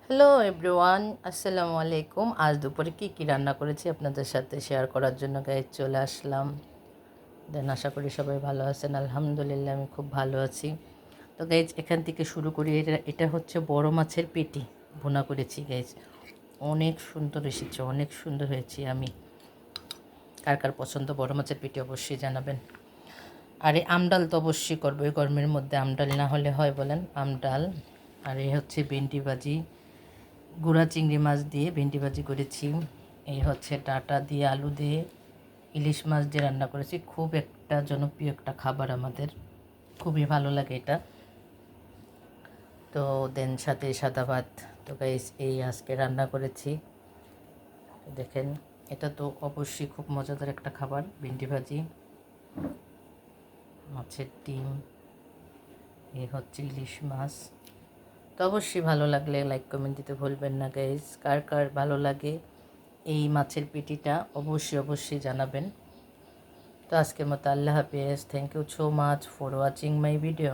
Hello everyone, আসসালামু আলাইকুম। আজ দুপুরে কী রান্না করেছি আপনাদের সাথে শেয়ার করার জন্য গাইজ চলে আসলাম। আশা করি সবাই ভালো আছেন। আলহামদুলিল্লাহ আমি খুব ভালো আছি। তো গাইজ এখান থেকে শুরু করি। এটা হচ্ছে বড় মাছের পেটি ভুনা করেছি গাইজ। অনেক সুন্দর এসেছে, অনেক সুন্দর হয়েছে। আমি কার কার পছন্দ বড় মাছের পেটি অবশ্যই জানাবেন। আর এই আমডাল তো অবশ্যই করবো, এই গরমের মধ্যে আমডাল না হলে হয় বলেন? আমডাল। আর এই হচ্ছে ভেন্ডি ভাজি, গুঁড়া চিংড়ি মাছ দিয়ে ভেন্ডি ভাজি করেছি। এই হচ্ছে ডাঁটা দিয়ে আলু দিয়ে ইলিশ মাছ দিয়ে রান্না করেছি। খুব একটা জনপ্রিয় একটা খাবার আমাদের, খুবই ভালো লাগে এটা। তো দেন সাথে সাদা ভাত। তো গাইস এই আজকে রান্না করেছি, দেখেন। এটা তো অবশ্যই খুব মজাদার একটা খাবার, ভেন্ডি ভাজি, মাছের ডিম, এই হচ্ছে ইলিশ মাছ। তো অবশ্যই ভালো লাগলে লাইক কমেন্ট দিতে ভুলবেন না গাইস। কার কার ভালো লাগে এই মাছের পেটিটা অবশ্যই জানাবেন। তো আজকের মতো আল্লাহ হাফেজ। Thank you so much for watching my video.